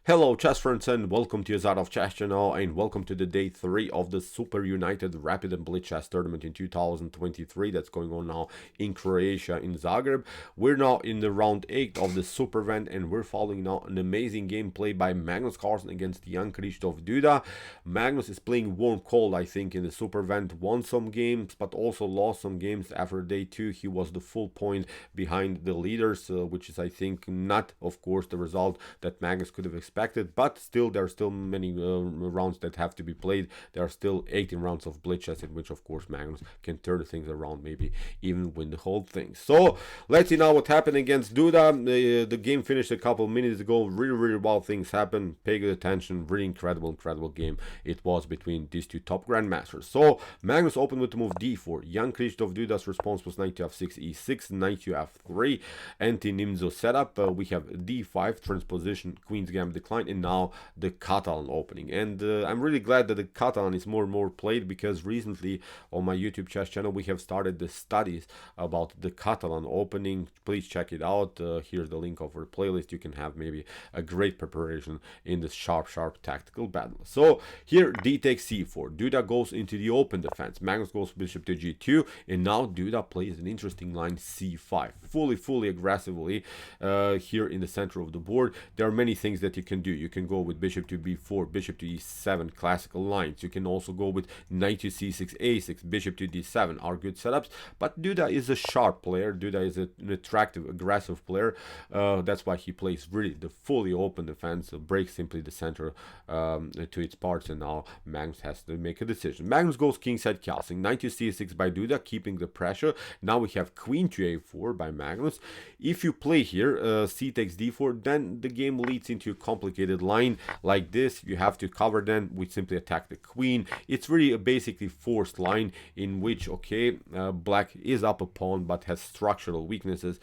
Hello chess friends and welcome to Jozarov chess channel and welcome to the day 3 of the SuperUnited Rapid and Blitz chess tournament in 2023 that's going on now in Croatia in Zagreb. We're now in the round 8 of the super event and we're following now an amazing gameplay by Magnus Carlsen against young Krzysztof Duda. Magnus is playing warm cold I think in the super event, won some games but also lost some games. After day 2 he was the full point behind the leaders, which is I think not of course the result that Magnus could have expected, but still there are still many rounds that have to be played. There are still 18 rounds of blitz chess in which of course Magnus can turn things around, maybe even win the whole thing. So let's see now what happened against Duda. The game finished a couple minutes ago. Really wild things happened. Pay good attention. Really incredible game it was between these two top grandmasters. So Magnus opened with the move d4. Young Krzysztof Duda's response was knight to f6 e6, knight to f3, anti-Nimzo setup. We have d5 transposition, queen's gambit decline, and now the Catalan opening. And I'm really glad that the Catalan is more and more played, because recently on my YouTube chess channel we have started the studies about the Catalan opening. Please check it out. Here's the link of our playlist. You can have maybe a great preparation in this sharp tactical battle. So here d takes c4. Duda goes into the open defense. Magnus goes bishop to g2, and now Duda plays an interesting line c5, fully aggressively here in the center of the board. There are many things that you can do. You can go with bishop to b4, bishop to e7, classical lines. You can also go with knight to c6, a6, bishop to d7 are good setups. But Duda is a sharp player. Duda is an attractive, aggressive player. That's why he plays really the fully open defense, breaks simply the center to its parts, and now Magnus has to make a decision. Magnus goes kingside castling, knight to c6 by Duda, keeping the pressure. Now we have queen to a4 by Magnus. If you play here c takes d4, then the game leads into a complicated line like this. You have to cover, then we simply attack the queen. It's really a basically forced line in which, okay, black is up a pawn but has structural weaknesses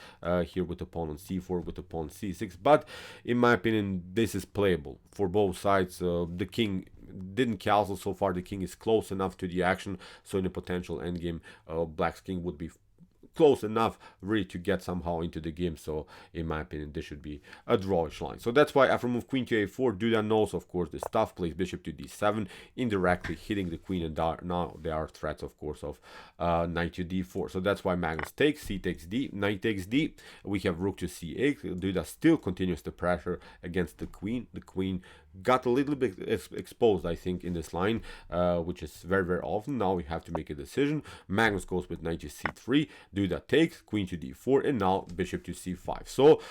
here with the pawn on c4, with the pawn c6. But in my opinion, this is playable for both sides. The king didn't castle so far. The king is close enough to the action, so in a potential endgame, black's king would be close enough really to get somehow into the game. So in my opinion, this should be a drawish line. So that's why after move queen to a4, Duda knows of course the stuff, plays bishop to d7, indirectly hitting the queen, and now there are threats of course of knight to d4. So that's why Magnus takes, c takes d, knight takes d. We have rook to c8. Duda still continues the pressure against the queen. The queen got a little bit exposed I think in this line, which is very often. Now we have to make a decision. Magnus goes with knight to c3, Duda takes, queen to d4, and now bishop to c5. So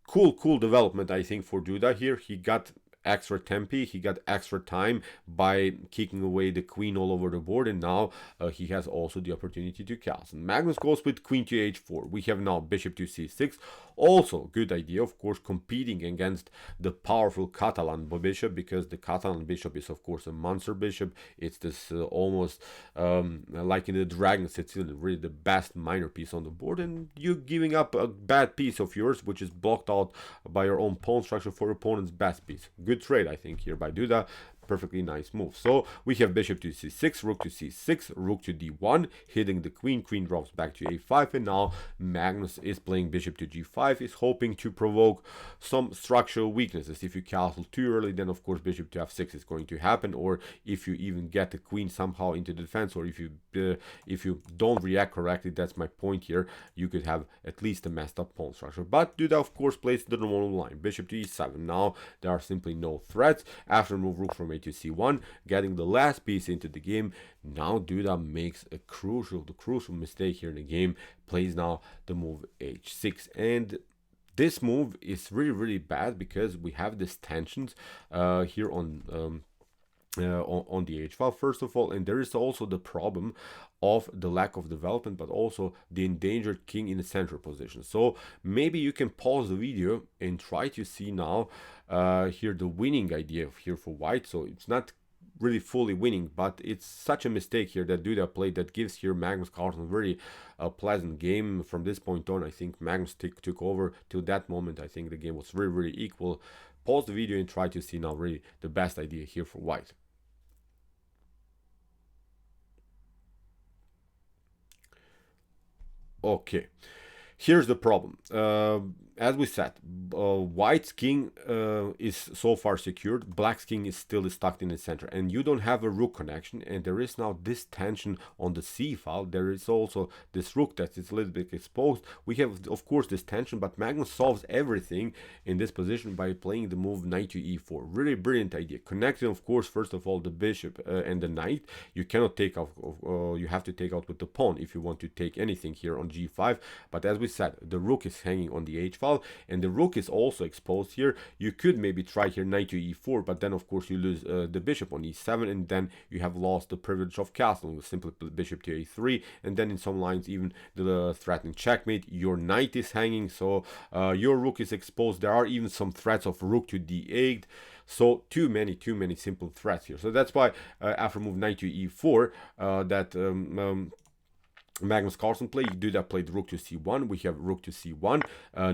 cool development I think for Duda here. He got extra tempi, he got extra time by kicking away the queen all over the board, and now he has also the opportunity to castle. Magnus goes with queen to h4. We have now bishop to c6. Also good idea, of course, competing against the powerful Catalan bishop, because the Catalan bishop is of course a monster bishop. It's this almost like in the Dragon Sicilian, really the best minor piece on the board, and you giving up a bad piece of yours which is blocked out by your own pawn structure for opponent's best piece. Good trade I think here by Duda. Perfectly nice move. So we have bishop to c6, rook to c6, rook to d1, hitting the queen. Queen drops back to a5, and now Magnus is playing bishop to g5, is hoping to provoke some structural weaknesses. If you castle too early, then of course bishop to f6 is going to happen, or if you even get the queen somehow into the defense, or if you don't react correctly, that's my point here, you could have at least a messed up pawn structure. But Duda of course plays the normal line, bishop to e7. Now there are simply no threats. After move rook from to c1, getting the last piece into the game. Now Duda makes the crucial mistake here in the game, plays now the move h6, and this move is really bad because we have these tensions here on the h file first of all, and there is also the problem of the lack of development, but also the endangered king in the central position. So maybe you can pause the video and try to see now here the winning idea here for white. So it's not really fully winning, but it's such a mistake here that Duda played that gives here Magnus Carlsen a very pleasant game. From this point on, I think Magnus took over. Till that moment, I think the game was really equal. Pause the video and try to see now really the best idea here for white. Okay, Here's the problem. As we said, white's king is so far secured. Black's king is still stuck in the center, and you don't have a rook connection. And there is now this tension on the c file. There is also this rook that is a little bit exposed. We have, of course, this tension, but Magnus solves everything in this position by playing the move knight to e4. Really brilliant idea. Connecting, of course, first of all, the bishop and the knight. You cannot take out. You have to take out with the pawn if you want to take anything here on g5. But as we said, the rook is hanging on the h file, and the rook is also exposed here. You could maybe try here knight to e4, but then of course you lose the bishop on e7, and then you have lost the privilege of castling with simply bishop to a3, and then in some lines even the threatening checkmate. Your knight is hanging, so your rook is exposed. There are even some threats of rook to d8. So too many simple threats here. So that's why after move knight to e4 Magnus Carlsen played. Duda played rook to c1. We have rook to c1,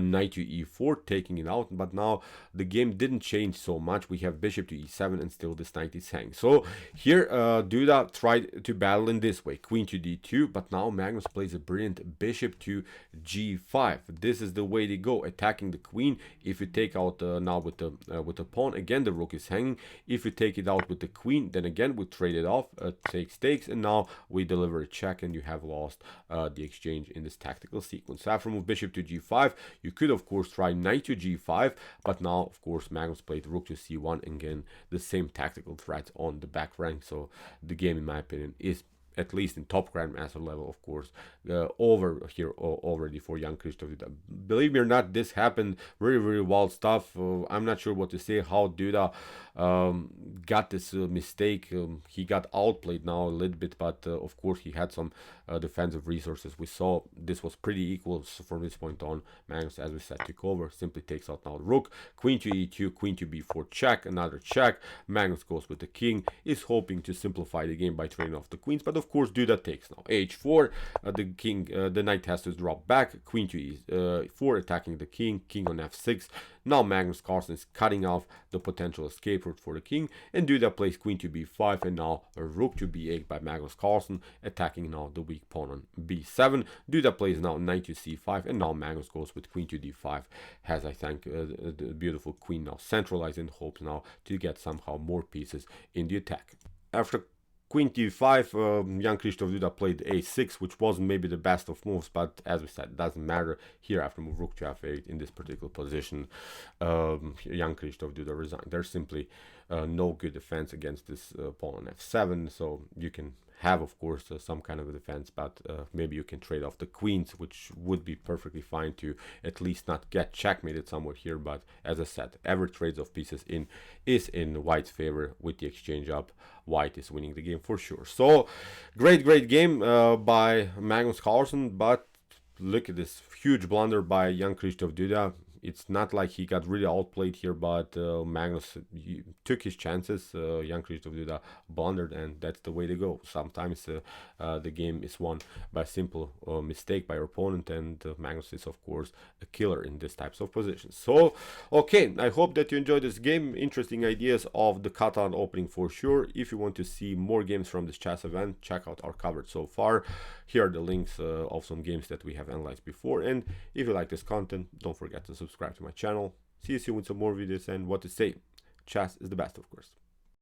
knight to e4, taking it out. But now the game didn't change so much. We have bishop to e7, and still this knight is hanging. So here Duda tried to battle in this way, queen to d2. But now Magnus plays a brilliant bishop to g5. This is the way to go, attacking the queen. If you take out now with the pawn, again the rook is hanging. If you take it out with the queen, then again we trade it off, takes, and now we deliver a check, and you have lost the exchange in this tactical sequence. So after move bishop to g5, you could of course try knight to g5, but now of course Magnus played rook to c1. Again, the same tactical threat on the back rank. So the game, in my opinion, is, at least in top grandmaster level, of course, over here already for young Christoph Duda. Believe me or not, this happened. Really wild stuff. I'm not sure what to say how Duda got this mistake. He got outplayed now a little bit, but of course he had some defensive resources. We saw this was pretty equal. So from this point on, Magnus, as we said, took over. Simply takes out now the rook, queen to e2, queen to b4 check, another check. Magnus goes with the king, is hoping to simplify the game by trading off the queens, but of course Duda takes now h4. The knight has to drop back, queen to e4, attacking the king on f6. Now Magnus Carlsen is cutting off the potential escape route for the king, and Duda plays queen to b5, and now a rook to b8 by Magnus Carlsen, attacking now the weak pawn on b7. Duda plays now knight to c5, and now Magnus goes with queen to d5, has, I think, the beautiful queen now centralized, and hopes now to get somehow more pieces in the attack. After queen d5, young Christoph Duda played a6, which wasn't maybe the best of moves, but as we said, it doesn't matter. Here after move rook to f8 in this particular position, young Christoph Duda resigned. There's simply no good defense against this pawn on f7, so you can have, of course, some kind of a defense, but maybe you can trade off the queens, which would be perfectly fine to at least not get checkmated somewhere here. But as I said, every trades of pieces is in white's favor. With the exchange up, white is winning the game for sure. So great game by Magnus Carlsen, but look at this huge blunder by young Christoph Duda. It's not like he got really outplayed here, but Magnus took his chances. Young Christoph Duda blundered, and that's the way to go. Sometimes the game is won by a simple mistake by your opponent, and Magnus is, of course, a killer in these types of positions. So, okay, I hope that you enjoyed this game. Interesting ideas of the Catalan opening for sure. If you want to see more games from this chess event, check out our coverage so far. Here are the links of some games that we have analyzed before. And if you like this content, don't forget to subscribe to my channel. See you soon with some more videos, and what to say, chess is the best, of course.